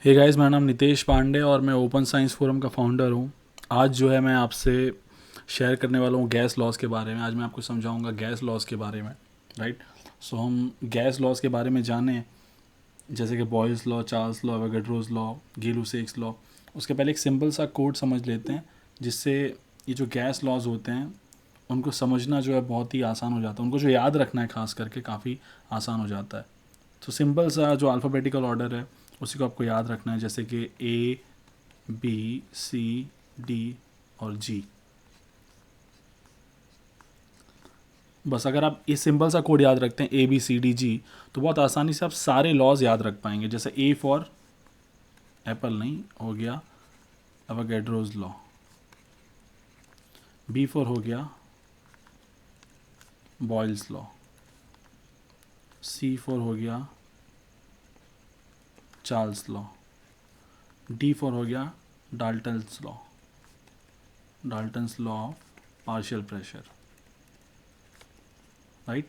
Hey guys, मेरा नाम नितेश पांडे और मैं ओपन साइंस फोरम का फाउंडर हूँ। आज जो है मैं आपसे शेयर करने वाला हूँ गैस लॉस के बारे में। आज मैं आपको समझाऊंगा गैस लॉस के बारे में, राइट। सो हम गैस लॉस के बारे में जानें, जैसे कि Boyle's law, Charles law, Avogadro's law, Gay Lussac's law. उसके पहले एक सिंपल सा कोड समझ लेते हैं, जिससे ये जो गैस लॉज होते हैं उनको समझना जो है बहुत ही आसान हो जाता है। उनको जो याद रखना है खास करके काफ़ी आसान हो जाता है। तो सिंपल सा जो अल्फ़ाबेटिकल ऑर्डर है उसी को आपको याद रखना है, जैसे कि ए, बी, सी, डी और जी। बस अगर आप ये सिंपल सा कोड याद रखते हैं ए, बी, सी, डी, जी, तो बहुत आसानी से आप सारे लॉज याद रख पाएंगे। जैसे ए फॉर एप्पल नहीं हो गया एवोगाड्रोस लॉ, बी फॉर हो गया बॉयल्स लॉ, सी फॉर हो गया चार्ल्स लॉ, डी फॉर हो गया Dalton's law, Dalton's law of partial pressure, right.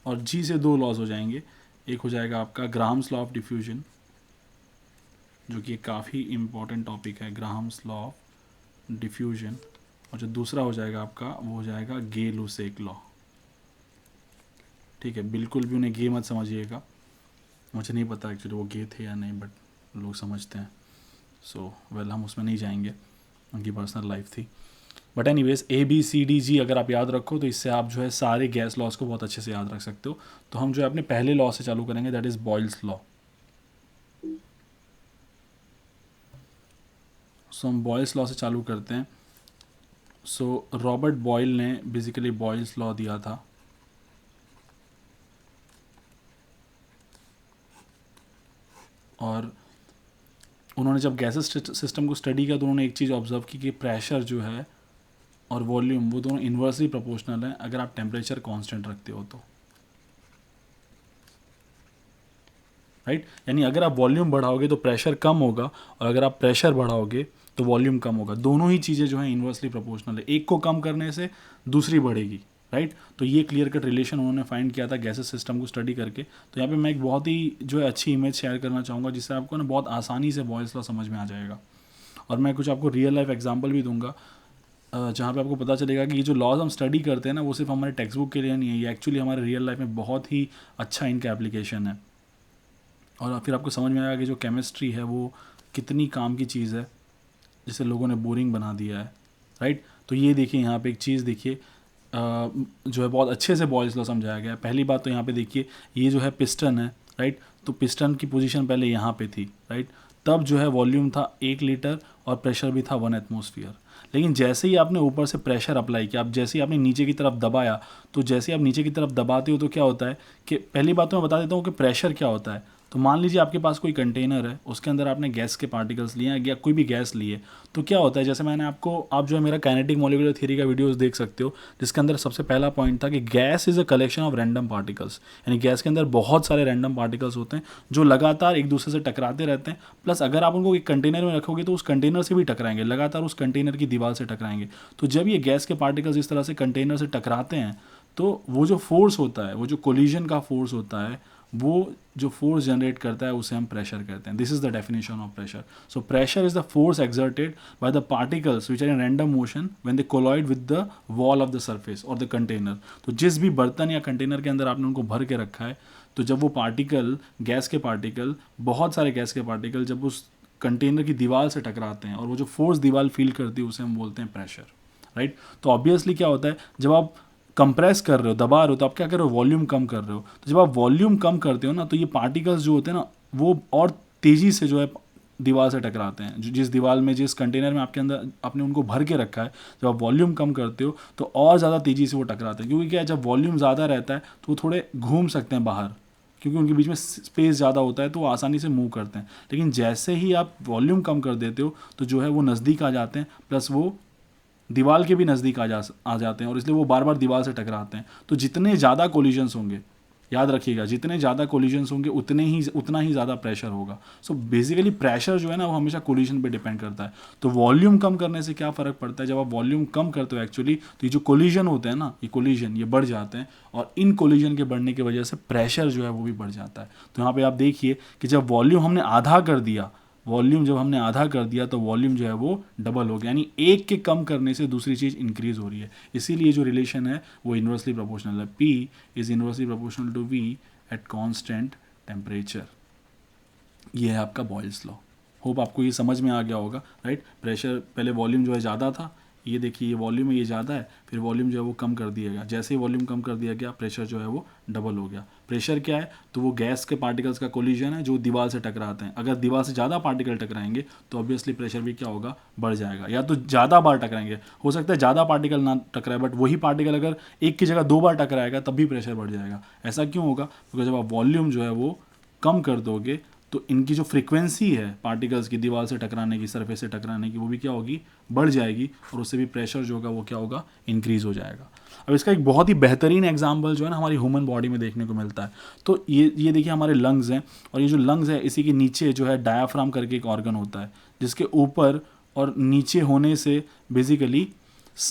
और जी से दो लॉज हो जाएंगे। एक हो जाएगा आपका ग्राहम्स लॉ ऑफ डिफ्यूजन, जो कि काफ़ी इम्पॉर्टेंट टॉपिक है, ग्राहम्स लॉ ऑफ डिफ्यूजन। और जो दूसरा हो जाएगा आपका वो हो जाएगा गे-लुसेक लॉ। ठीक है, बिल्कुल भी उन्हें गे मत समझिएगा, मुझे नहीं पता एक्चुअली वो गे थे या नहीं, बट लोग समझते हैं। सो वेल हम उसमें नहीं जाएंगे, उनकी पर्सनल लाइफ थी। But anyways A, B, C, D, G अगर आप याद रखो तो इससे आप जो है सारे गैस लॉस को बहुत अच्छे से याद रख सकते हो। तो हम जो है अपने पहले लॉ से चालू करेंगे, दैट इज़ बॉयल्स लॉ। सो हम बॉयल्स लॉ से चालू करते हैं। सो रॉबर्ट बॉयल ने बेसिकली बॉयल्स लॉ दिया था। और उन्होंने जब गैसेस सिस्टम को स्टडी किया तो उन्होंने एक चीज़ ऑब्जर्व की कि प्रेशर जो है और वॉल्यूम वो दोनों इन्वर्सली प्रोपोर्शनल हैं अगर आप टेम्परेचर कांस्टेंट रखते हो तो, राइट। यानी अगर आप वॉल्यूम बढ़ाओगे तो प्रेशर कम होगा, और अगर आप प्रेशर बढ़ाओगे तो वॉल्यूम कम होगा। दोनों ही चीज़ें जो हैं इन्वर्सली प्रोपोर्शनल है, एक को कम करने से दूसरी बढ़ेगी, राइट। तो ये क्लियर कट रिलेशन उन्होंने फाइंड किया था गैसेस सिस्टम को स्टडी करके। तो यहाँ पे मैं एक बहुत ही जो है अच्छी इमेज शेयर करना चाहूँगा, जिससे आपको ना बहुत आसानी से बॉयल्स लॉ समझ में आ जाएगा। और मैं कुछ आपको रियल लाइफ एग्जाम्पल भी दूंगा, जहाँ पे आपको पता चलेगा कि ये जो लॉज हम स्टडी करते हैं ना, वो सिर्फ हमारे टेक्स्ट बुक के लिए नहीं है, ये एक्चुअली हमारे रियल लाइफ में बहुत ही अच्छा इनका एप्लीकेशन है। और फिर आपको समझ में आएगा कि जो केमिस्ट्री है वो कितनी काम की चीज़ है, जिसे लोगों ने बोरिंग बना दिया है, राइट। तो ये देखिए यहाँ पे एक चीज़ देखिए, जो है बहुत अच्छे से बॉयल्स लॉ समझाया गया है। पहली बात तो यहाँ पे देखिए, ये जो है पिस्टन है, राइट। तो पिस्टन की पोजीशन पहले यहाँ पे थी, राइट। तब जो है वॉल्यूम था 1 लीटर और प्रेशर भी था 1 एटमॉस्फेयर। लेकिन जैसे ही आपने ऊपर से प्रेशर अप्लाई किया, अब जैसे ही आपने नीचे की तरफ दबाया, तो जैसे ही आप नीचे की तरफ दबाते हो तो क्या होता है कि पहली बात तो मैं बता देता हूँ कि प्रेशर क्या होता है। तो मान लीजिए आपके पास कोई कंटेनर है, उसके अंदर आपने गैस के पार्टिकल्स लिए या कोई भी गैस लिए, तो क्या होता है, जैसे मैंने आपको, आप जो है मेरा काइनेटिक मॉलिक्यूलर थ्योरी का वीडियोस देख सकते हो, जिसके अंदर सबसे पहला पॉइंट था कि gas is a collection of random particles. यानी गैस के अंदर बहुत सारे रैंडम पार्टिकल्स होते हैं जो लगातार एक दूसरे से टकराते रहते हैं। प्लस अगर आप उनको एक कंटेनर में रखोगे तो उस कंटेनर से भी टकराएंगे, लगातार उस कंटेनर की दीवार से टकराएंगे। तो जब ये गैस के पार्टिकल्स इस तरह से कंटेनर से टकराते हैं, तो वो जो फोर्स होता है, वो जो कोलिजन का फोर्स होता है, वो जो फोर्स जनरेट करता है उसे हम प्रेशर कहते हैं। This is the definition of pressure. So pressure is the force exerted by the particles which are in random motion when they collide with the wall of the surface और the container. तो जिस भी बर्तन या container के अंदर आपने उनको भर के रखा है, तो जब वो पार्टिकल, गैस के पार्टिकल, बहुत सारे गैस के पार्टिकल जब उस कंटेनर की दीवार से टकराते हैं और वो जो फोर्स दीवार फील करती है उसे हम बोलते हैं प्रेशर, राइट। तो ऑब्वियसली क्या होता है, जब आप कंप्रेस कर रहे हो, दबा रहे हो, तो आप क्या कर रहे हो, वॉल्यूम कम कर रहे हो। तो जब आप वॉल्यूम कम करते हो ना, तो ये पार्टिकल्स जो होते हैं ना, वो और तेज़ी से जो है दीवार से टकराते हैं। जिस दीवार में, जिस कंटेनर में आपके अंदर आपने उनको भर के रखा है, जब आप वॉल्यूम कम करते हो तो और ज़्यादा तेज़ी से वो टकराते हैं। क्योंकि क्या है, जब वॉल्यूम ज़्यादा रहता है तो वो थोड़े घूम सकते हैं बाहर, क्योंकि उनके बीच में स्पेस ज़्यादा होता है, तो वो आसानी से मूव करते हैं। लेकिन जैसे ही आप वॉल्यूम कम कर देते हो तो जो है वो नज़दीक आ जाते हैं, प्लस वो दीवार के भी नज़दीक आ जाते हैं, और इसलिए वो बार बार दीवार से टकराते हैं। तो जितने ज़्यादा कोलिजन्स होंगे, याद रखिएगा, जितने ज़्यादा कोलिजन्स होंगे उतना ही ज़्यादा प्रेशर होगा। सो बेसिकली प्रेशर जो है ना वो हमेशा कोलिजन पे डिपेंड करता है। तो वॉल्यूम कम करने से क्या फ़र्क पड़ता है, जब आप वॉल्यूम कम करते हो एक्चुअली तो ये जो कोलिजन होते हैं ना, ये कोलिजन ये बढ़ जाते हैं, और इन कोलिजन के बढ़ने की वजह से प्रेशर जो है वो भी बढ़ जाता है। तो यहाँ पे आप देखिए कि जब वॉल्यूम हमने आधा कर दिया, तो वॉल्यूम जो है वो डबल हो गया, यानी एक के कम करने से दूसरी चीज़ इंक्रीज हो रही है। इसीलिए जो रिलेशन है वो इन्वर्सली प्रोपोर्शनल है। P is inversely proportional to V at constant temperature. ये है आपका बॉयल्स लॉ। होप आपको ये समझ में आ गया होगा, राइट। प्रेशर पहले वॉल्यूम जो है ज़्यादा था, ये देखिए ये वॉल्यूम है, ये ज़्यादा है, फिर वॉल्यूम जो है वो कम कर दिया गया। जैसे ही वॉल्यूम कम कर दिया गया प्रेशर जो है वो डबल हो गया। प्रेशर क्या है, तो वो गैस के पार्टिकल्स का कोलिजन है जो दीवार से टकराते हैं। अगर दीवार से ज़्यादा पार्टिकल टकराएंगे तो ऑब्वियसली प्रेशर भी क्या होगा, बढ़ जाएगा। या तो ज़्यादा बार टकराएंगे, हो सकता है ज़्यादा पार्टिकल ना टकराए, बट वही पार्टिकल अगर एक की जगह 2 बार टकराएगा तब भी प्रेशर बढ़ जाएगा। ऐसा क्यों होगा, क्योंकि जब आप वॉल्यूम जो है वो कम कर दोगे तो इनकी जो फ्रीक्वेंसी है पार्टिकल्स की दीवार से टकराने की, सरफेस से टकराने की, वो भी क्या होगी, बढ़ जाएगी, और उससे भी प्रेशर जो होगा वो क्या होगा, इंक्रीज हो जाएगा। अब इसका एक बहुत ही बेहतरीन एग्जांपल जो है ना हमारी ह्यूमन बॉडी में देखने को मिलता है। तो ये देखिए हमारे लंग्स हैं, और ये जो लंग्स है इसी के नीचे जो है डायाफ्राम करके एक ऑर्गन होता है, जिसके ऊपर और नीचे होने से बेसिकली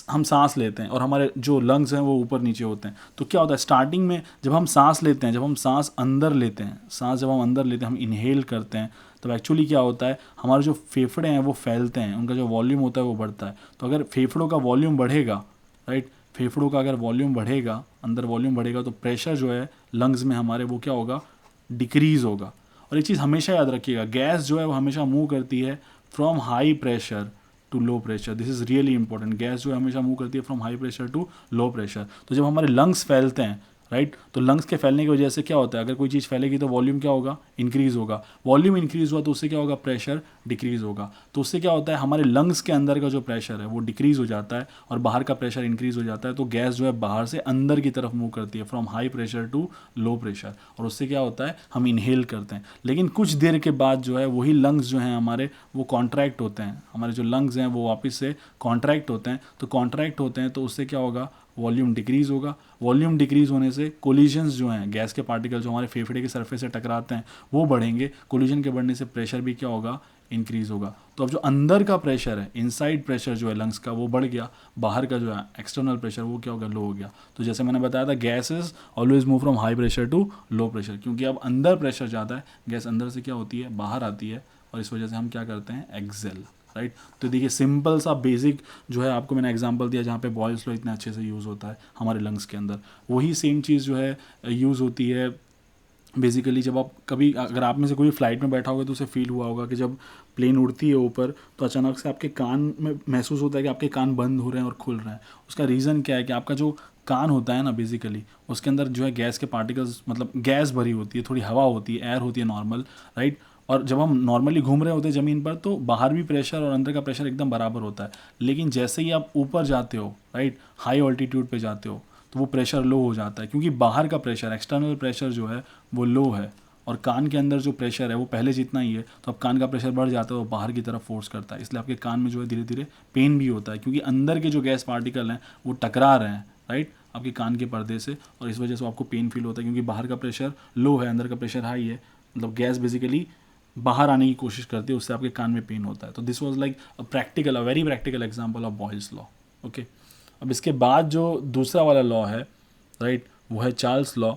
हम सांस लेते हैं, और हमारे जो लंग्स हैं वो ऊपर नीचे होते हैं। तो क्या होता है, स्टार्टिंग में जब हम सांस लेते हैं, जब हम सांस अंदर लेते हैं, हम इनहेल करते हैं, तब एक्चुअली क्या होता है, हमारे जो फेफड़े हैं वो फैलते हैं, उनका जो वॉल्यूम होता है वो बढ़ता है। तो अगर फेफड़ों का वॉल्यूम बढ़ेगा, राइट, फेफड़ों का अगर वॉल्यूम बढ़ेगा, अंदर वॉल्यूम बढ़ेगा, तो प्रेशर जो है लंग्स में हमारे वो क्या होगा, डिक्रीज़ होगा। और एक चीज़ हमेशा याद रखिएगा, गैस जो है वो हमेशा मूव करती है from high pressure to low pressure. This is really important. Gas जो है हमेशा मूव करती है from high pressure to low pressure. तो जब हमारे लंग्स फैलते हैं, राइट, तो लंग्स के फैलने की वजह से क्या होता है, अगर कोई चीज़ फैलेगी तो वॉल्यूम क्या होगा, इंक्रीज़ होगा। वॉल्यूम इंक्रीज़ हुआ तो उससे क्या होगा, प्रेशर डिक्रीज़ होगा। तो उससे क्या होता है, हमारे लंग्स के अंदर का जो प्रेशर है वो डिक्रीज़ हो जाता है, और बाहर का प्रेशर इंक्रीज़ हो जाता है। तो गैस जो है बाहर से अंदर की तरफ मूव करती है from high pressure to low pressure, और उससे क्या होता है, हम इनहेल करते हैं। लेकिन कुछ देर के बाद जो है वही लंग्स जो हैं हमारे वो कॉन्ट्रैक्ट होते हैं, हमारे जो लंग्स हैं वो वापस से कॉन्ट्रैक्ट होते हैं। तो कॉन्ट्रैक्ट होते हैं तो उससे क्या होगा, वॉल्यूम डिक्रीज़ होगा। वॉल्यूम डिक्रीज़ होने से कोलिजन्स जो हैं, गैस के पार्टिकल जो हमारे फेफड़े के सरफेस से टकराते हैं वो बढ़ेंगे। कोलिजन के बढ़ने से प्रेशर भी क्या होगा, इंक्रीज़ होगा। तो अब जो अंदर का प्रेशर है, इनसाइड प्रेशर जो है लंग्स का वो बढ़ गया, बाहर का जो है एक्सटर्नल प्रेशर वो क्या होगा, लो हो गया। तो जैसे मैंने बताया था, gases always move from high pressure to low pressure, क्योंकि अब अंदर प्रेशर ज़्यादा है, गैस अंदर से क्या होती है, बाहर आती है, और इस वजह से हम क्या करते हैं, एक्सेल, राइट। तो देखिए सिंपल सा बेसिक जो है आपको मैंने एग्जांपल दिया जहाँ पे बॉयल्स लॉ इतने अच्छे से यूज़ होता है हमारे लंग्स के अंदर। वही सेम चीज़ जो है यूज़ होती है बेसिकली जब आप कभी, अगर आप में से कोई फ्लाइट में बैठा होगा तो उसे फील हुआ होगा कि जब प्लेन उड़ती है ऊपर तो अचानक से आपके कान में महसूस होता है कि आपके कान बंद हो रहे हैं और खुल रहे हैं। उसका रीज़न क्या है कि आपका जो कान होता है ना बेसिकली उसके अंदर जो है गैस के पार्टिकल्स, मतलब गैस भरी होती है, थोड़ी हवा होती है, एयर होती है नॉर्मल, राइट। और जब हम नॉर्मली घूम रहे होते हैं ज़मीन पर तो बाहर भी प्रेशर और अंदर का प्रेशर एकदम बराबर होता है। लेकिन जैसे ही आप ऊपर जाते हो, राइट, हाई ऑल्टीट्यूड पे जाते हो, तो वो प्रेशर लो हो जाता है, क्योंकि बाहर का प्रेशर, एक्सटर्नल प्रेशर जो है वो लो है, और कान के अंदर जो प्रेशर है वो पहले जितना ही है। तो अब कान का प्रेशर बढ़ जाता है, वो बाहर की तरफ फोर्स करता है, इसलिए आपके कान में जो है धीरे धीरे पेन भी होता है, क्योंकि अंदर के जो गैस पार्टिकल हैं वो टकरा रहे हैं, राइट, आपके कान के पर्दे से, और इस वजह से आपको पेन फील होता है, क्योंकि बाहर का प्रेशर लो है, अंदर का प्रेशर हाई है, मतलब गैस बेसिकली बाहर आने की कोशिश करती है, उससे आपके कान में पेन होता है। तो this was like a very practical example of Boyle's law. Okay, अब इसके बाद जो दूसरा वाला लॉ है, राइट, वो है चार्ल्स लॉ।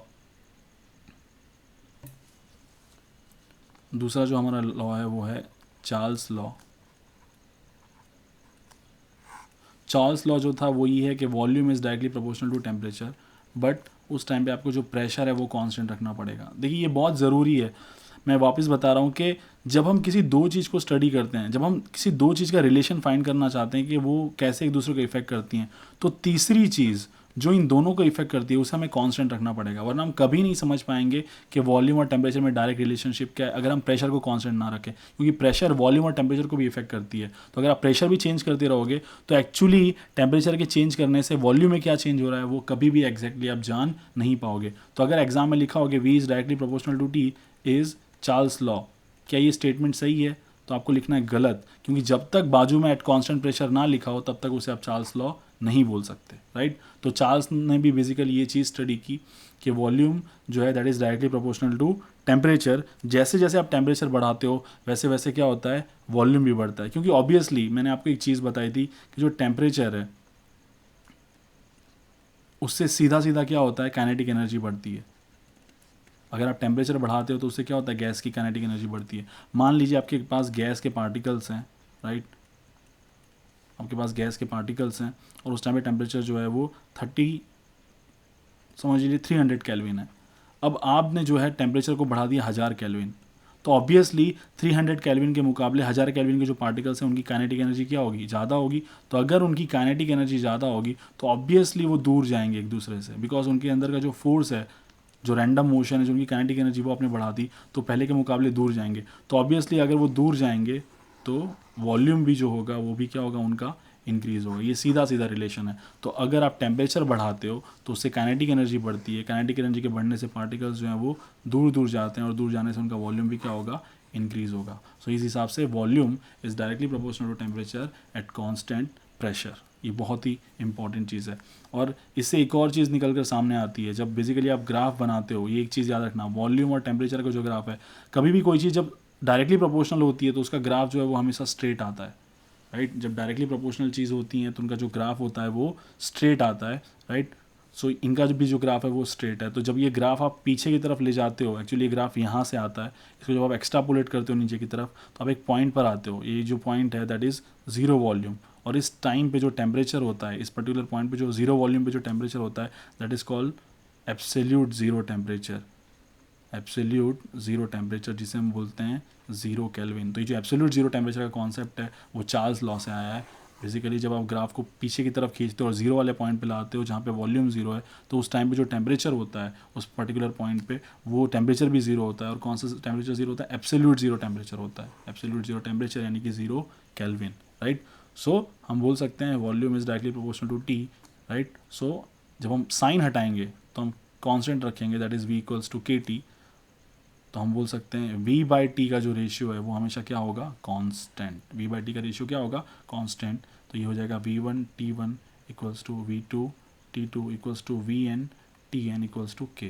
दूसरा जो हमारा लॉ है वो है चार्ल्स लॉ। चार्ल्स लॉ जो था वो ये है कि volume is directly proportional to temperature, but उस टाइम पे आपको जो प्रेशर है वो कांस्टेंट रखना पड़ेगा। देखिए ये बहुत ज़रूरी है, मैं वापस बता रहा हूँ कि जब हम किसी दो चीज़ को स्टडी करते हैं, जब हम किसी दो चीज़ का रिलेशन फाइंड करना चाहते हैं कि वो कैसे एक दूसरे को इफेक्ट करती हैं, तो तीसरी चीज़ जो इन दोनों को इफेक्ट करती है उसे हमें कांस्टेंट रखना पड़ेगा, वरना हम कभी नहीं समझ पाएंगे कि वॉल्यूम और टेम्परेचर में डायरेक्ट रिलेशनशिप क्या है अगर हम प्रेशर को कांस्टेंट ना रखें, क्योंकि प्रेशर वॉल्यूम और टेम्परेचर को भी इफेक्ट करती है। तो अगर आप प्रेशर भी चेंज करते रहोगे तो एक्चुअली टेम्परेचर के चेंज करने से वॉल्यूम में क्या चेंज हो रहा है वो कभी भी एग्जैक्टली आप जान नहीं पाओगे। तो अगर एग्जाम में लिखा होगा V is directly proportional to T is Charles law, क्या ये स्टेटमेंट सही है? तो आपको लिखना है गलत, क्योंकि जब तक बाजू में एट कांस्टेंट प्रेशर ना लिखा हो तब तक उसे आप चार्ल्स लॉ नहीं बोल सकते, राइट। तो चार्ल्स ने भी बेसिकली ये चीज़ स्टडी की कि वॉल्यूम जो है that is directly proportional to temperature. जैसे जैसे आप टेम्परेचर बढ़ाते हो वैसे वैसे क्या होता है, वॉल्यूम भी बढ़ता है। क्योंकि ऑब्वियसली मैंने आपको एक चीज़ बताई थी कि जो टेम्परेचर है उससे सीधा सीधा क्या होता है, काइनेटिक एनर्जी बढ़ती है। अगर आप टेम्परेचर बढ़ाते हो तो उससे क्या होता है, गैस की काइनेटिक एनर्जी बढ़ती है। मान लीजिए आपके पास गैस के पार्टिकल्स हैं, राइट, आपके पास गैस के पार्टिकल्स हैं और उस टाइम पे टेम्परेचर जो है वो 30, समझ लीजिए 300 केल्विन है। अब आपने जो है टेम्परेचर को बढ़ा दिया 1000 केल्विन, तो ऑब्वियसली 300 केल्विन के मुकाबले 1000 केल्विन के जो पार्टिकल्स हैं उनकी काइनेटिक एनर्जी क्या होगी, ज़्यादा होगी। तो अगर उनकी काइनेटिक एनर्जी ज़्यादा होगी तो ऑब्वियसली वो दूर जाएंगे एक दूसरे से, बिकॉज उनके अंदर का जो फोर्स है, जो रैंडम मोशन है, जो उनकी काइनेटिक एनर्जी वो आपने बढ़ा दी तो पहले के मुकाबले दूर जाएंगे। तो ऑब्वियसली अगर वो दूर जाएंगे तो वॉल्यूम भी जो होगा वो भी क्या होगा, उनका इंक्रीज होगा। ये सीधा सीधा रिलेशन है। तो अगर आप टेम्परेचर बढ़ाते हो तो उससे काइनेटिक एनर्जी बढ़ती है, काइनेटिक एनर्जी के बढ़ने से पार्टिकल्स जो हैं वो दूर दूर जाते हैं और दूर जाने से उनका वॉल्यूम भी क्या होगा, इंक्रीज होगा। सो इस हिसाब से volume is directly proportional to temperature at constant pressure. ये बहुत ही इंपॉर्टेंट चीज़ है। और इससे एक और चीज़ निकल कर सामने आती है, जब बेसिकली आप ग्राफ बनाते हो, ये एक चीज़ याद रखना, वॉल्यूम और टेम्परेचर का जो ग्राफ है, कभी भी कोई चीज़ जब डायरेक्टली प्रोपोर्शनल होती है तो उसका ग्राफ जो है वो हमेशा स्ट्रेट आता है, राइट। जब डायरेक्टली प्रोपोर्शनल चीज़ होती हैं तो उनका जो ग्राफ होता है वो स्ट्रेट आता है, राइट। सो इनका भी जो ग्राफ है वो स्ट्रेट है। तो जब ये ग्राफ आप पीछे की तरफ ले जाते हो, एक्चुअली ये ग्राफ यहाँ से आता है, इसको जब आप एक्स्ट्रापोलेट करते हो नीचे की तरफ तो आप एक पॉइंट पर आते हो। ये जो पॉइंट है दैट इज़ ज़ीरो वॉल्यूम, और इस टाइम पे जो टेम्परेचर होता है, इस पर्टिकुलर पॉइंट पे जो ज़ीरो वॉल्यूम पे जो टेम्परेचर होता है that is called absolute zero temperature. Absolute zero temperature जिसे हम बोलते हैं ज़ीरो केल्विन। तो ये जो एब्सोल्यूट ज़ीरो टेम्परेचर का कॉन्सेप्ट है वो चार्ल्स लॉ से आया है। बेसिकली जब आप ग्राफ को पीछे की तरफ खींचते हो और ज़ीरो वाले पॉइंट पे लाते हो जहाँ पे वॉल्यूम ज़ीरो है, तो उस टाइम पे जो टेम्परेचर होता है उस पर्टिकुलर पॉइंट पे वो टेम्परेचर भी ज़ीरो होता है। और कौन सा टेम्परेचर ज़ीरो होता है, एब्सोल्यूट ज़ीरो टेम्परेचर होता है। एब्सोल्यूट ज़ीरो टेम्परेचर यानी कि ज़ीरो केल्विन, राइट। सो हम बोल सकते हैं volume is directly proportional to T, right. So जब हम साइन हटाएंगे तो हम कॉन्स्टेंट रखेंगे that is v equals to K T, तो हम बोल सकते हैं v बाई टी का जो रेशियो है वो हमेशा क्या होगा, कांस्टेंट। v बाई टी का रेशियो क्या होगा, कांस्टेंट। तो ये हो जाएगा v1 t1 equals to v2 t2 equals to vn tn equals to k।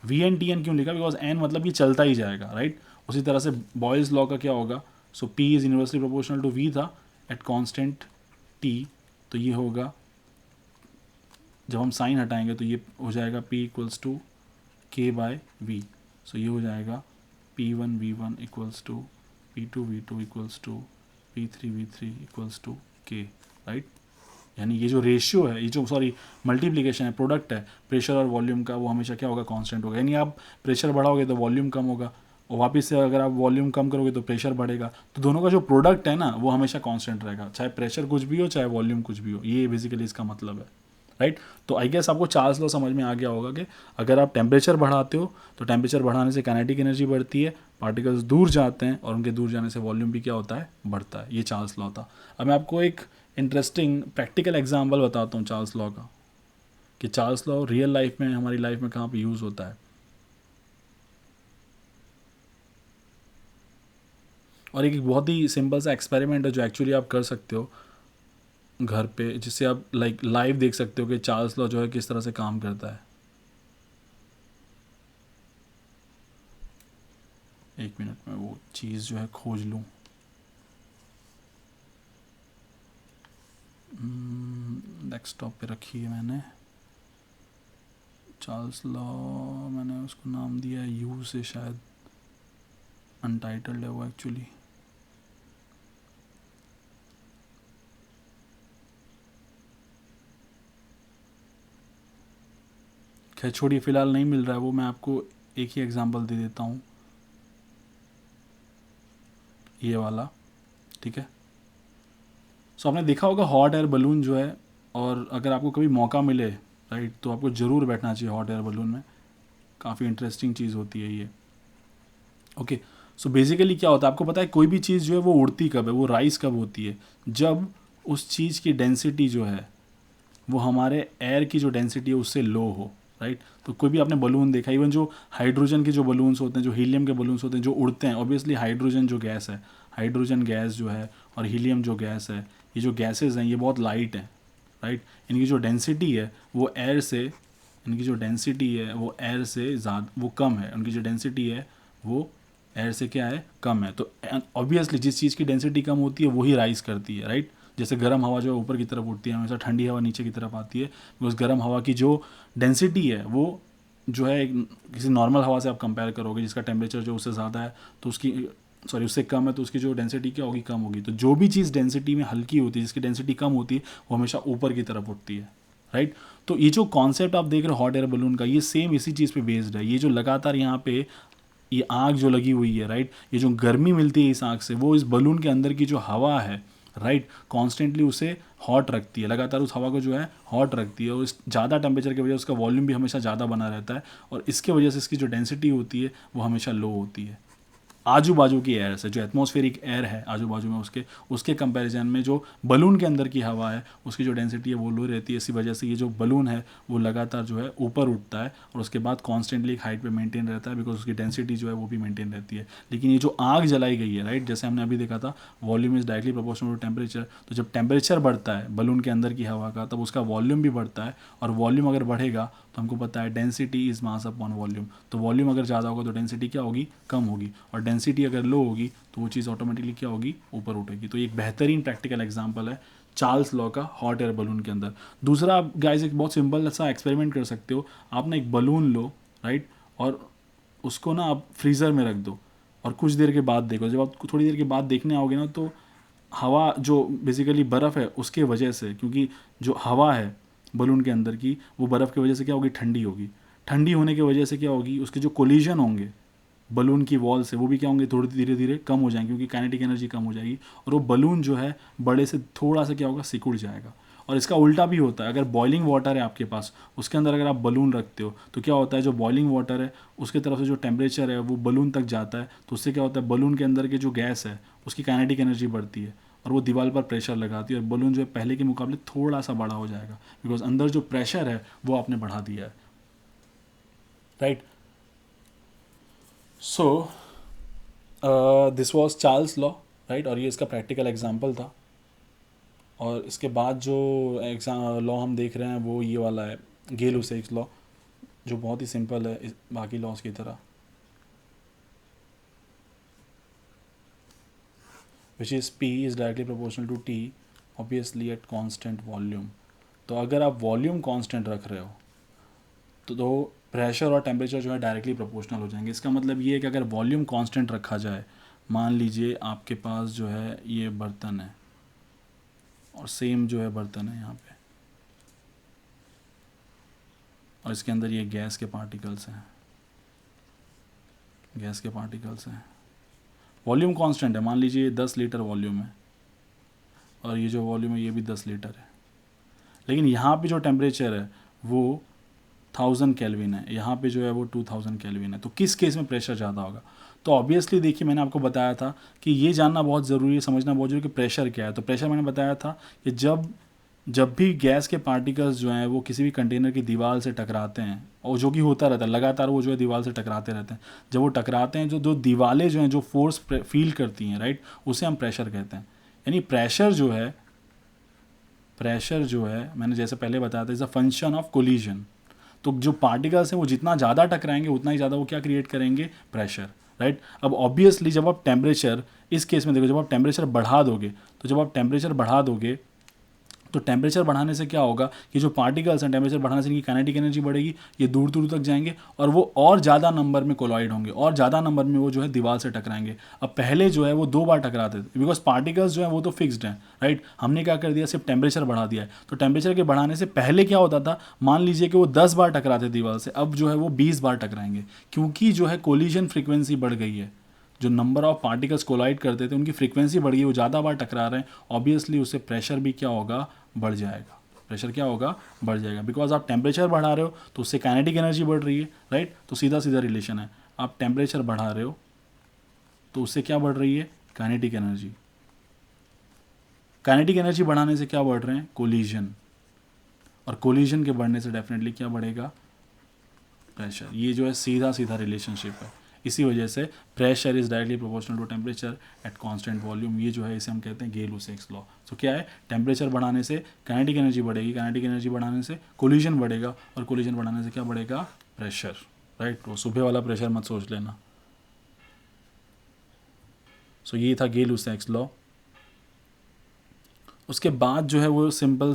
vn tn क्यों लिखा, बिकॉज n मतलब ये चलता ही जाएगा, राइट। उसी तरह से बॉयल्स लॉ का क्या होगा, so p is inversely proportional to v था एट कांस्टेंट t, तो ये होगा, जब हम साइन हटाएंगे तो ये हो जाएगा p equals to k by v। So ये हो जाएगा P1 V1 equals to P2 V2 equals to P3 V3 equals to K, right. यानी ये जो रेशियो है, ये जो मल्टीप्लिकेशन है, प्रोडक्ट है प्रेशर और वॉल्यूम का, वो हमेशा क्या होगा, कांस्टेंट होगा। यानी आप प्रेशर बढ़ाओगे तो वॉल्यूम कम होगा, और वापस से अगर आप वॉल्यूम कम करोगे तो प्रेशर बढ़ेगा। तो दोनों का जो प्रोडक्ट है ना वो हमेशा कांस्टेंट रहेगा, चाहे प्रेशर कुछ भी हो चाहे वॉल्यूम कुछ भी हो। ये बेसिकली इसका मतलब है, राइट। तो आई गेस आपको चार्ल्स लॉ समझ में आ गया होगा कि अगर आप टेम्परेचर बढ़ाते हो तो टेम्परेचर बढ़ाने से काइनेटिक एनर्जी बढ़ती है, पार्टिकल्स दूर जाते हैं और उनके दूर जाने से वॉल्यूम भी क्या होता है, बढ़ता है। ये चार्ल्स लॉ था। अब मैं आपको एक इंटरेस्टिंग प्रैक्टिकल एग्जाम्पल बताता हूँ चार्ल्स लॉ का, कि चार्ल्स लॉ रियल लाइफ में, हमारी लाइफ में कहाँ पर यूज़ होता है। और एक बहुत ही सिंपल सा एक्सपेरिमेंट है जो एक्चुअली आप कर सकते हो घर पे, जिससे आप लाइव देख सकते हो कि चार्ल्स लॉ जो है किस तरह से काम करता है। एक मिनट में वो चीज़ जो है खोज लूँ। डेस्कटॉप पे रखी है मैंने चार्ल्स लॉ, मैंने उसको नाम दिया है यू से, शायद अनटाइटल्ड है वो एक्चुअली। खैर छोड़िए, फ़िलहाल नहीं मिल रहा है वो, मैं आपको एक ही एग्जांपल दे देता हूँ, ये वाला, ठीक है। सो आपने देखा होगा हॉट एयर बलून जो है, और अगर आपको कभी मौका मिले, राइट, तो आपको ज़रूर बैठना चाहिए हॉट एयर बलून में। काफ़ी इंटरेस्टिंग चीज़ होती है ये, ओके। सो बेसिकली क्या होता है, आपको पता है कोई भी चीज़ जो है वो उड़ती कब है, वो राइज कब होती है, जब उस चीज़ की डेंसिटी जो है वो हमारे एयर की जो डेंसिटी है उससे लो हो, राइट। तो कोई भी आपने बलून देखा, इवन जो हाइड्रोजन के जो बलून्स होते हैं, जो हीलियम के बलून्स होते हैं जो उड़ते हैं, ऑब्वियसली हाइड्रोजन जो गैस है, हाइड्रोजन गैस जो है और हीलियम जो गैस है, ये जो गैसेज हैं ये बहुत लाइट हैं, राइट। इनकी जो डेंसिटी है वो एयर से इनकी जो डेंसिटी है वो एयर से ज़्यादा, वो कम है, उनकी जो डेंसिटी है वो एयर से क्या है, कम है। तो ऑब्वियसली जिस चीज़ की डेंसिटी कम होती है वही राइज करती है, राइट। जैसे गर्म हवा जो है ऊपर की तरफ उठती है, हमेशा ठंडी हवा नीचे की तरफ आती है, बिकॉज गर्म हवा की जो डेंसिटी है वो जो है किसी नॉर्मल हवा से आप कंपेयर करोगे जिसका टेम्परेचर जो उससे ज़्यादा है तो उसकी, सॉरी उससे कम है तो उसकी जो डेंसिटी क्या होगी, कम होगी। तो जो भी चीज़ डेंसिटी में हल्की होती है, जिसकी डेंसिटी कम होती है, वो हमेशा ऊपर की तरफ उठती है, राइट। तो ये जो कॉन्सेप्ट आप देख रहे हो हॉट एयर बलून का, ये सेम इसी चीज़ पे बेस्ड है। ये जो लगातार यहाँ पे ये आग जो लगी हुई है, राइट, ये जो गर्मी मिलती है इस आग से, वो इस बलून के अंदर की जो हवा है, राइट, कॉन्स्टेंटली उसे हॉट रखती है, लगातार उस हवा को जो है हॉट रखती है। और इस ज़्यादा टेम्परेचर की वजह से उसका वॉल्यूम भी हमेशा ज़्यादा बना रहता है, और इसके वजह से इसकी जो डेंसिटी होती है वो हमेशा लो होती है। आजू बाजू की एयर से, जो एटमॉस्फेरिक एयर है आजू बाजू में, उसके उसके कंपैरिजन में जो बलून के अंदर की हवा है उसकी जो डेंसिटी है वो लो रहती है। इसी वजह से ये जो बलून है वो लगातार जो है ऊपर उठता है और उसके बाद कॉन्स्टेंटली एक हाइट पे मेंटेन रहता है, बिकॉज उसकी डेंसिटी जो है वो भी मेंटेन रहती है। लेकिन ये जो आग जलाई गई है, राइट, जैसे हमने अभी देखा था volume is directly proportional to temperature, तो जब टेम्परेचर बढ़ता है बलून के अंदर की हवा का तब उसका वॉल्यूम भी बढ़ता है, और वॉल्यूम अगर बढ़ेगा तो हमको पता है density is mass upon volume. तो वॉल्यूम अगर ज़्यादा होगा तो डेंसिटी क्या होगी, कम होगी, और डेंसिटी अगर लो होगी तो वो चीज़ ऑटोमेटिकली क्या होगी, ऊपर उठेगी। तो ये एक बेहतरीन प्रैक्टिकल एग्जांपल है चार्ल्स लॉ का हॉट एयर बलून के अंदर। दूसरा, आप गाइस एक बहुत सिंपल सा एक्सपेरिमेंट कर सकते हो। आप ना एक बलून लो, राइट, और उसको ना आप फ्रीज़र में रख दो, और कुछ देर के बाद देखो, जब आप थोड़ी देर के बाद देखने आओगे ना, तो हवा जो बेसिकली बर्फ़ है उसके वजह से, क्योंकि जो हवा है बलून के अंदर की वो बर्फ़ की वजह से क्या होगी, ठंडी होगी। ठंडी होने की वजह से क्या होगी, उसके जो कोलिजन होंगे बलून की वॉल से वो भी क्या होंगे, थोड़ी धीरे धीरे कम हो जाएंगे, क्योंकि काइनेटिक एनर्जी कम हो जाएगी, और वो बलून जो है बड़े से थोड़ा सा क्या होगा, सिकुड़ जाएगा। और इसका उल्टा भी होता है, अगर बॉइलिंग वाटर है आपके पास, उसके अंदर अगर आप बलून रखते हो तो क्या होता है, जो बॉइलिंग वाटर है उसके तरफ से जो टेम्परेचर है वो बलून तक जाता है, तो उससे क्या होता है, बलून के अंदर की जो गैस है उसकी काइनेटिक एनर्जी बढ़ती है, और वो दीवार पर प्रेशर लगाती है, और बलून जो है पहले के मुकाबले थोड़ा सा बड़ा हो जाएगा, बिकॉज अंदर जो प्रेशर है वो आपने बढ़ा दिया है, right. So this was Charles law, right, और ये इसका प्रैक्टिकल एग्जाम्पल था। और इसके बाद जो लॉ हम देख रहे हैं वो ये वाला है, गेल-लुसाइक्स लॉ, जो बहुत ही सिंपल है बाकी लॉज की तरह, which is P is directly proportional to T obviously at constant volume. तो अगर आप वॉल्यूम कांस्टेंट रख रहे हो तो प्रेशर और टेम्परेचर जो है डायरेक्टली प्रोपोर्शनल हो जाएंगे। इसका मतलब ये है कि अगर वॉल्यूम कांस्टेंट रखा जाए, मान लीजिए आपके पास जो है ये बर्तन है, और सेम जो है बर्तन है यहाँ पे, और इसके अंदर ये गैस के पार्टिकल्स हैं, गैस के पार्टिकल्स हैं, वॉल्यूम कांस्टेंट है, मान लीजिए 10 लीटर वॉल्यूम है, और ये जो वॉल्यूम है ये भी 10 लीटर है, लेकिन यहाँ पे जो टेम्परेचर है वो 1000 केल्विन है, यहाँ पे जो है वो 2000 केल्विन है। तो किस केस में प्रेशर ज़्यादा होगा? तो ऑब्वियसली देखिए, मैंने आपको बताया था कि ये जानना बहुत ज़रूरी है, समझना बहुत ज़रूरी है कि प्रेशर क्या है। तो प्रेशर मैंने बताया था कि जब भी गैस के पार्टिकल्स जो हैं वो किसी भी कंटेनर की दीवार से टकराते हैं, और जो कि होता रहता है लगातार, वो जो है दीवार से टकराते रहते हैं, जब वो टकराते हैं, जो दो दीवारें जो हैं जो फोर्स फील करती हैं, राइट, उसे हम प्रेशर कहते हैं। यानी प्रेशर जो है मैंने जैसे पहले बताया था, is a function of collision. तो जो पार्टिकल्स हैं वो जितना ज़्यादा टकराएंगे उतना ही ज़्यादा वो क्या क्रिएट करेंगे, प्रेशर, राइट। अब ऑब्वियसली जब आप टेम्परेचर, इस केस में देखो, जब आप टेम्परेचर बढ़ा दोगे, तो जब आप टेम्परेचर बढ़ा दोगे तो टेम्परेचर बढ़ाने से क्या होगा कि जो पार्टिकल्स हैं, टेम्परेचर बढ़ाने से इनकी काइनेटिक एनर्जी बढ़ेगी, ये दूर दूर तक जाएंगे, और वो और ज़्यादा नंबर में कोलॉइड होंगे, और ज़्यादा नंबर में वो जो है दीवार से टकराएंगे। अब पहले जो है वो 2 बार टकराते थे, बिकॉज पार्टिकल्स जो है वो तो फिक्स्ड हैं, राइट। हमने क्या कर दिया, सिर्फ टेम्परेचर बढ़ा दिया है। तो टेम्परेचर के बढ़ाने से पहले क्या होता था, मान लीजिए कि वो 10 बार टकराते दीवार से, अब जो है वो 20 बार टकराएंगे, क्योंकि जो है कोलिजन फ्रिक्वेंसी बढ़ गई है। जो नंबर ऑफ पार्टिकल्स कोलाइड करते थे उनकी फ्रीक्वेंसी बढ़ गई, वो ज़्यादा बार टकरा रहे हैं, ऑब्वियसली उससे प्रेशर भी क्या होगा, बढ़ जाएगा। प्रेशर क्या होगा, बढ़ जाएगा, बिकॉज आप टेम्परेचर बढ़ा रहे हो तो उससे काइनेटिक एनर्जी बढ़ रही है, राइट। तो सीधा सीधा रिलेशन है, आप टेम्परेचर बढ़ा रहे हो तो उससे क्या बढ़ रही है, काइनेटिक एनर्जी। काइनेटिक एनर्जी बढ़ाने से क्या बढ़ रहे हैं, कोलिजन, और कोलिजन के बढ़ने से डेफिनेटली क्या बढ़ेगा, प्रेशर। ये जो है सीधा सीधा रिलेशनशिप है। इसी वजह से pressure is directly proportional to temperature at constant volume. ये जो है इसे हम कहते हैं गेल-लुसाक्स लॉ। सो क्या है, टेम्परेचर बढ़ाने से काइनेटिक एनर्जी बढ़ेगी, काइनेटिक एनर्जी बढ़ाने से कोलिजन बढ़ेगा, और कोलिजन बढ़ाने से क्या बढ़ेगा, प्रेशर, राइट। वो सुबह वाला प्रेशर मत सोच लेना। सो ये था गेल-लुसाक्स लॉ। उसके बाद जो है वो सिंपल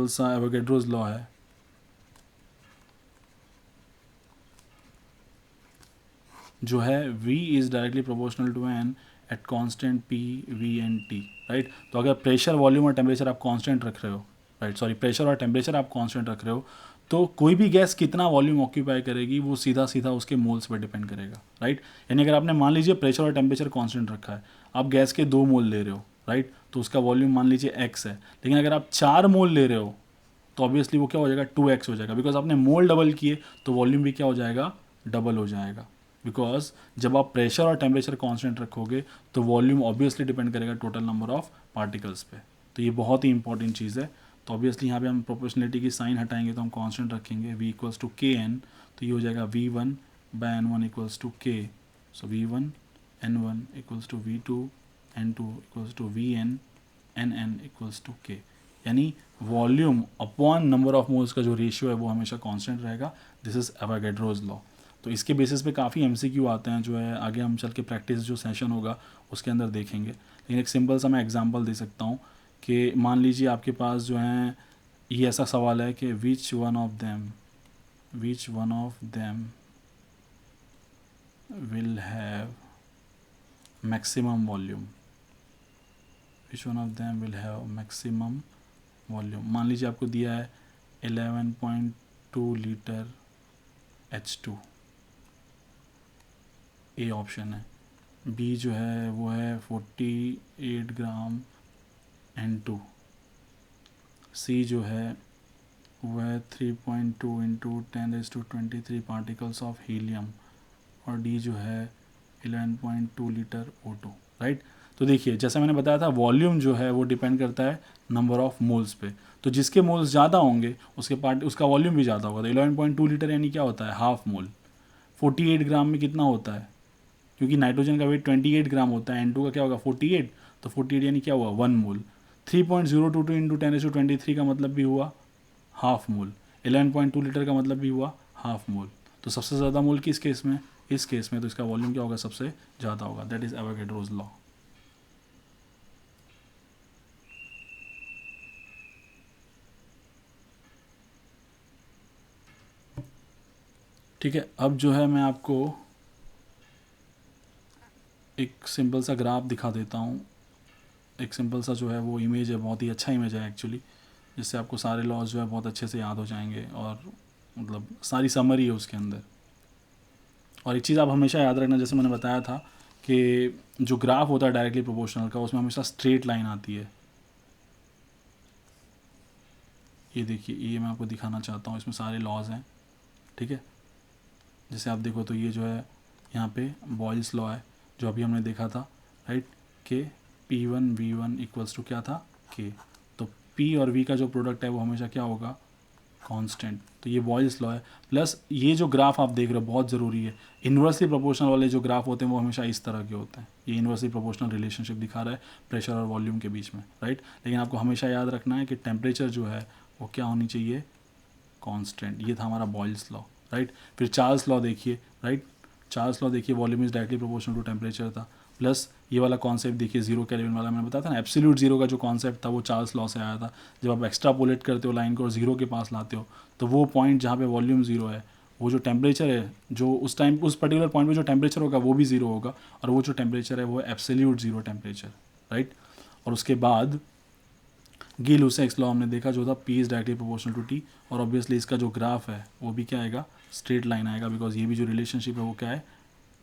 सा एवोगैड्रोस लॉ है। जो है V is directly proportional to N at constant P, V and T, right. तो अगर प्रेशर, वॉल्यूम और टेम्परेचर आप कांस्टेंट रख रहे हो, राइट, सॉरी, प्रेशर और टेम्परेचर आप कांस्टेंट रख रहे हो, तो कोई भी गैस कितना वॉल्यूम ऑक्यूपाई करेगी वो सीधा सीधा उसके मोल्स पर डिपेंड करेगा, राइट। यानी अगर आपने मान लीजिए प्रेशर और टेम्परेचर कांस्टेंट रखा है, आप गैस के 2 मोल ले रहे हो, राइट, तो उसका वॉल्यूम मान लीजिए x है। लेकिन अगर आप 4 मोल ले रहे हो तो ऑब्वियसली वो क्या हो जाएगा, 2x हो जाएगा, बिकॉज आपने मोल डबल किए तो वॉल्यूम भी क्या हो जाएगा, डबल हो जाएगा। बिकॉज जब आप प्रेशर और टेम्परेचर कांस्टेंट रखोगे तो वॉल्यूम ऑब्वियसली डिपेंड करेगा टोटल नंबर ऑफ पार्टिकल्स पे। तो ये बहुत ही इंपॉर्टेंट चीज़ है। तो ऑब्वियसली यहाँ पे हम प्रोपोर्शनलिटी की साइन हटाएंगे तो हम कांस्टेंट रखेंगे v equals to K N, तो ये हो जाएगा v1 by n1 equals to k। सो v1 n1 equals to v2 n2 equals to vn nn equals to k। यानी volume upon number of moles का जो रेशियो है वो हमेशा कांस्टेंट रहेगा। This is Avogadro's law. तो इसके बेसिस पे काफ़ी एमसीक्यू आते हैं, जो है आगे हम चल के प्रैक्टिस जो सेशन होगा उसके अंदर देखेंगे। लेकिन एक सिंपल सा मैं एग्जांपल दे सकता हूँ कि मान लीजिए आपके पास जो है ये ऐसा सवाल है कि which one of them will have maximum volume, which one of them will have maximum volume. मान लीजिए आपको दिया है 11.2 लीटर H2, ए ऑप्शन है। बी जो है वो है 48 ग्राम N2। सी जो है वो है 3.2 इंटू 10⁻23 पार्टिकल्स ऑफ हीलियम, और डी जो है 11.2 लीटर O2, राइट। तो देखिए जैसा मैंने बताया था, वॉल्यूम जो है वो डिपेंड करता है नंबर ऑफ मोल्स पे। तो जिसके मोल्स ज़्यादा होंगे उसका वॉल्यूम भी ज़्यादा होगा। तो 11.2 लीटर यानी क्या होता है, हाफ मोल। 48 ग्राम में कितना होता है, क्योंकि नाइट्रोजन का वेट 28 ग्राम होता है, N2 का क्या होगा 48, तो 48 यानी क्या हुआ 1 मोल। 3.022 इंटू 10⁻23 का मतलब भी हुआ हाफ मोल। 11.2 लीटर का मतलब भी हुआ हाफ मोल। तो सबसे ज़्यादा मोल किस केस में, इस केस में, तो इसका वॉल्यूम क्या होगा, सबसे ज़्यादा होगा। That is Avogadro's law. ठीक है, अब जो है मैं आपको एक सिंपल सा ग्राफ दिखा देता हूँ। एक सिंपल सा जो है वो इमेज है, बहुत ही अच्छा इमेज है एक्चुअली, जिससे आपको सारे लॉज जो है बहुत अच्छे से याद हो जाएंगे, और मतलब सारी समरी है उसके अंदर। और एक चीज़ आप हमेशा याद रखना, जैसे मैंने बताया था कि जो ग्राफ होता है डायरेक्टली प्रोपोर्शनल का, उसमें हमेशा स्ट्रेट लाइन आती है। ये देखिए, ये मैं आपको दिखाना चाहता हूँ, इसमें सारे लॉज हैं, ठीक है। जैसे आप देखो तो ये जो है यहाँ पे बॉयल्स लॉ है, जो अभी हमने देखा था, राइट, कि P1 V1 इक्वल्स टू क्या था, K। तो P और V का जो प्रोडक्ट है वो हमेशा क्या होगा, कांस्टेंट। तो ये बॉयल्स लॉ है। प्लस ये जो ग्राफ आप देख रहे हो बहुत ज़रूरी है, इन्वर्सली प्रोपोर्शनल वाले जो ग्राफ होते हैं वो हमेशा इस तरह के होते हैं। ये इन्वर्सली प्रोपोर्शनल रिलेशनशिप दिखा रहा है प्रेशर और वॉल्यूम के बीच में, राइट। लेकिन आपको हमेशा याद रखना है कि टेम्परेचर जो है वो क्या होनी चाहिए, कांस्टेंट। ये था हमारा बॉयल्स लॉ, राइट। फिर चार्ल्स लॉ देखिए, राइट, चार्ल्स लॉ देखिए, volume is directly proportional to temperature था। प्लस ये वाला कॉन्सेप्ट देखिए, जीरो केल्विन वाला मैंने बताया था ना, एब्सोल्यूट जीरो का जो कॉन्सेप्ट था वो चार्ल्स लॉ से आया था। जब आप एक्स्ट्रापोलेट करते हो लाइन को और जीरो के पास लाते हो, तो वो पॉइंट जहाँ पे वॉल्यूम जीरो है, वो जो टेम्परेचर है, जो उस टाइम उस पर्टिकुलर पॉइंट पे जो टेम्परेचर होगा वो भी जीरो होगा, और वो जो टेम्परेचर है वो एब्सोल्यूट जीरो टेम्परेचर, राइट। और उसके बाद गेल-लुसाक्स लॉ हमने देखा, जो था P is directly proportional to T, और ऑब्वियसली इसका जो ग्राफ है वो भी क्या आएगा, स्ट्रेट लाइन आएगा, बिकॉज ये भी जो रिलेशनशिप है वो क्या है,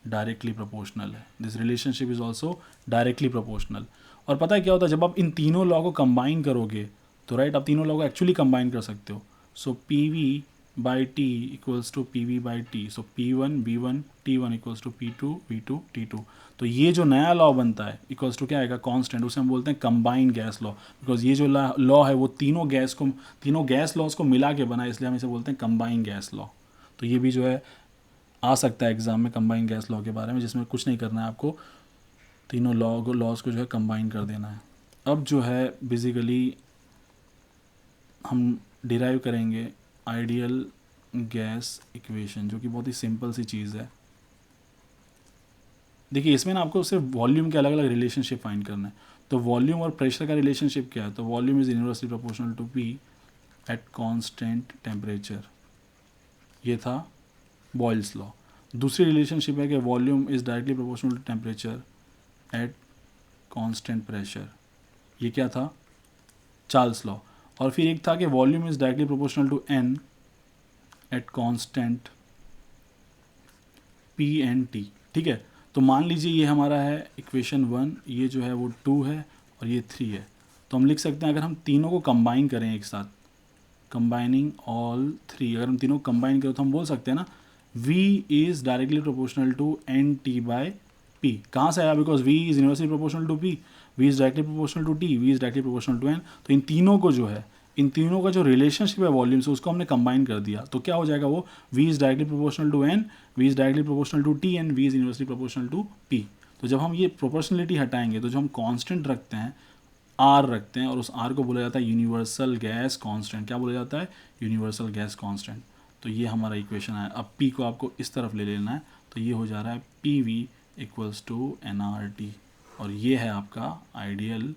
डायरेक्टली प्रोपोर्शनल है। This relationship is also directly proportional. और पता है क्या होता है, जब आप इन तीनों लॉ को कंबाइन करोगे तो राइट, आप तीनों लॉ को एक्चुअली कंबाइन कर सकते हो। So PV by T equals to P V by T, so P one V one T one equals to P two V two T two. तो ये जो नया लॉ बनता है इक्वल्स टू क्या आएगा, कांस्टेंट, उसे हम बोलते हैं कंबाइंड गैस लॉ, बिकॉज ये जो लॉ है वो तीनों गैस लॉज को मिला के बना है, इसलिए हम इसे बोलते हैं कंबाइंड गैस लॉ। तो ये भी जो है आ सकता है एग्जाम में कंबाइंड गैस लॉ के बारे में, जिसमें कुछ नहीं करना है आपको, तीनों लॉज को जो है कंबाइन कर देना है। अब जो है बेसिकली हम डिराइव करेंगे आइडियल गैस इक्वेशन, जो कि बहुत ही सिंपल सी चीज़ है। देखिए इसमें ना आपको सिर्फ वॉल्यूम के अलग अलग रिलेशनशिप फाइंड करना है। तो वॉल्यूम और प्रेशर का रिलेशनशिप क्या है, तो volume is inversely proportional to P at constant temperature, ये था बॉयल्स लॉ। दूसरी रिलेशनशिप है कि volume is directly proportional to temperature at constant pressure, ये क्या था, चार्ल्स लॉ। और फिर एक था कि volume is directly proportional to N at constant P N T, ठीक है। तो मान लीजिए ये हमारा है इक्वेशन 1, ये जो है वो 2 है और ये 3 है। तो हम लिख सकते हैं अगर हम तीनों को कंबाइन करें एक साथ, कंबाइनिंग ऑल 3, अगर हम तीनों कंबाइन करें तो हम बोल सकते हैं ना V is directly proportional to N T by P. कहाँ से आया, because V is inversely proportional to P, V is directly proportional to T, V is directly proportional to N। तो इन तीनों को जो है, इन तीनों का जो रिलेशनशिप है वॉल्यूम से, उसको हमने कंबाइन कर दिया। तो क्या हो जाएगा वो, V is directly proportional to N, V is directly proportional to T and V is inversely proportional to P। तो जब हम ये प्रोपोर्शनलिटी हटाएंगे तो जो हम कांस्टेंट रखते हैं R रखते हैं, और उस R को बोला जाता है यूनिवर्सल गैस कांस्टेंट। क्या बोला जाता है, यूनिवर्सल गैस कांस्टेंट। तो ये हमारा इक्वेशन है। अब P को आपको इस तरफ ले लेना है, तो ये हो जा रहा है P V equals to N R T, और ये है आपका आइडियल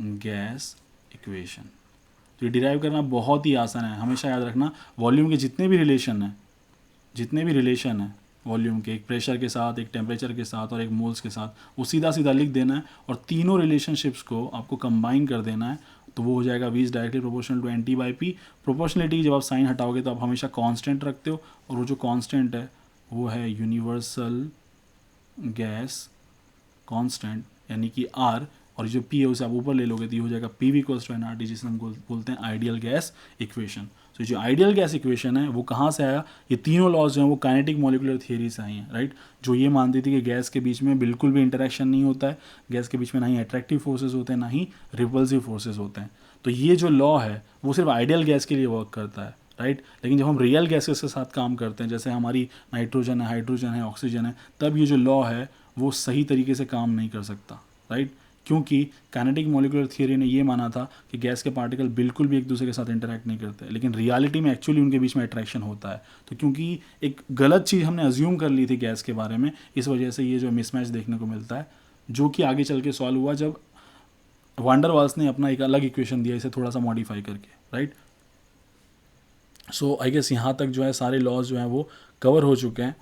गैस इक्वेशन। तो ये डिराइव करना बहुत ही आसान है। हमेशा याद रखना, वॉल्यूम के जितने भी रिलेशन हैं वॉल्यूम के, एक प्रेशर के साथ, एक टेम्परेचर के साथ और एक मोल्स के साथ, वो सीधा सीधा लिख देना है और तीनों रिलेशनशिप्स को आपको कंबाइन कर देना है। तो वो हो जाएगा V is directly proportional to N T by P. Proportionality जब आप साइन हटाओगे तो आप हमेशा कांस्टेंट रखते हो, और वो जो कांस्टेंट है वो है यूनिवर्सल गैस कांस्टेंट, यानी कि R, और जो P है उसे आप ऊपर ले लोगे तो ये हो जाएगा P V equals to N R T, जिसे हम बोलते हैं आइडियल गैस इक्वेशन। तो जो आइडियल गैस इक्वेशन है वो कहाँ से आया, ये तीनों लॉज जो हैं वो काइनेटिक मॉलिक्यूलर थियरी से आई हैं, राइट। जो ये मानती थी कि गैस के बीच में बिल्कुल भी इंटरेक्शन नहीं होता है, गैस के बीच में ना ही अट्रैक्टिव फोर्सेज होते हैं ना ही रिपल्सिव फोर्सेज होते हैं। तो ये जो लॉ है वो सिर्फ आइडियल गैस के लिए वर्क करता है, राइट। लेकिन जब हम रियल गैसेस के साथ काम करते हैं, जैसे हमारी नाइट्रोजन है, हाइड्रोजन है, ऑक्सीजन है, तब ये जो लॉ है वो सही तरीके से काम नहीं कर सकता, राइट। क्योंकि काइनेटिक मॉलिक्यूलर थियरी ने ये माना था कि गैस के पार्टिकल बिल्कुल भी एक दूसरे के साथ इंटरेक्ट नहीं करते, लेकिन रियलिटी में एक्चुअली उनके बीच में अट्रैक्शन होता है। तो क्योंकि एक गलत चीज़ हमने अज्यूम कर ली थी गैस के बारे में, इस वजह से ये जो मिसमैच देखने को मिलता है, जो कि आगे चल के सॉल्व हुआ जब वांडर वाल्स ने अपना एक अलग इक्वेशन दिया, इसे थोड़ा सा मॉडिफाई करके, राइट। सो आई गेस यहाँ तक जो है सारे लॉज जो हैं वो कवर हो चुके हैं।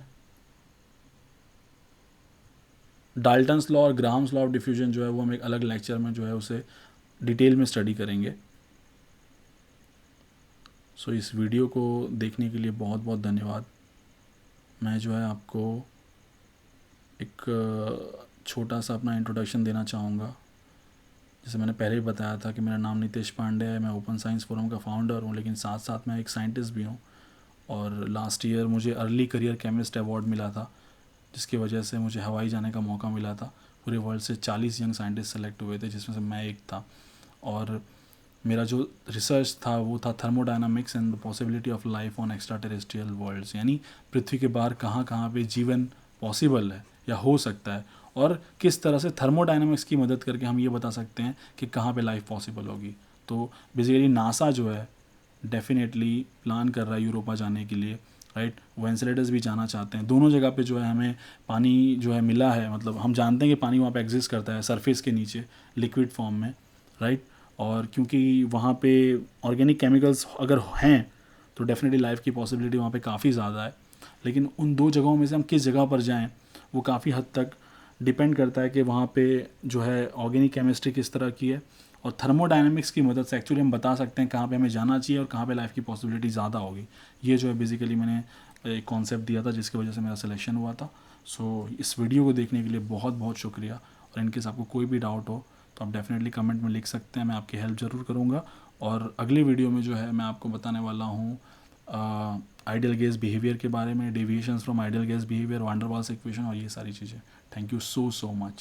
डाल्टन्स लॉ और ग्राहम्स लॉ ऑफ डिफ्यूजन जो है वो हम एक अलग लेक्चर में जो है उसे डिटेल में स्टडी करेंगे। सो इस वीडियो को देखने के लिए बहुत बहुत धन्यवाद। मैं जो है आपको एक छोटा सा अपना इंट्रोडक्शन देना चाहूँगा। जैसे मैंने पहले ही बताया था कि मेरा नाम नितेश पांडे है, मैं ओपन साइंस फोरम का फाउंडर हूँ, लेकिन साथ साथ मैं एक साइंटिस्ट भी हूँ। और लास्ट ईयर मुझे अर्ली करियर केमिस्ट अवार्ड मिला था, जिसकी वजह से मुझे हवाई जाने का मौका मिला था। पूरे वर्ल्ड से 40 यंग साइंटिस्ट सेलेक्ट हुए थे, जिसमें से मैं एक था। और मेरा जो रिसर्च था वो था thermodynamics and the possibility of life on extra terrestrial worlds, यानी पृथ्वी के बाहर कहाँ कहाँ पे जीवन पॉसिबल है या हो सकता है, और किस तरह से थर्मोडायनामिक्स की मदद करके हम ये बता सकते हैं कि कहाँ पे लाइफ पॉसिबल होगी। तो बेसिकली नासा जो है डेफिनेटली प्लान कर रहा है यूरोपा जाने के लिए, राइट। वो एनसेलेडस भी जाना चाहते हैं। दोनों जगह पे जो है हमें पानी जो है मिला है, मतलब हम जानते हैं कि पानी वहाँ पे एग्जिस्ट करता है सरफेस के नीचे लिक्विड फॉर्म में, राइट। और क्योंकि वहाँ पे ऑर्गेनिक केमिकल्स अगर हैं तो डेफिनेटली लाइफ की पॉसिबिलिटी वहाँ पे काफ़ी ज़्यादा है। लेकिन उन दो जगहों में से हम किस जगह पर जाएं वो काफ़ी हद तक डिपेंड करता है कि वहाँ पे जो है ऑर्गेनिक केमिस्ट्री किस तरह की है, और थर्मोडायनामिक्स की मदद से एक्चुअली हम बता सकते हैं कहाँ पे हमें जाना चाहिए और कहाँ पे लाइफ की पॉसिबिलिटी ज़्यादा होगी। ये जो है बेसिकली मैंने एक कॉन्सेप्ट दिया था जिसकी वजह से मेरा सिलेक्शन हुआ था। सो इस वीडियो को देखने के लिए बहुत बहुत शुक्रिया। और इनकेस आपको कोई भी डाउट हो तो आप डेफिनेटली कमेंट में लिख सकते हैं, मैं आपकी हेल्प ज़रूर करूँगा। और अगले वीडियो में जो है मैं आपको बताने वाला हूँ आइडियल गैस बिहेवियर के बारे में, deviations from ideal gas behaviour, van der Waals equation और ये सारी चीज़ें. Thank you so much.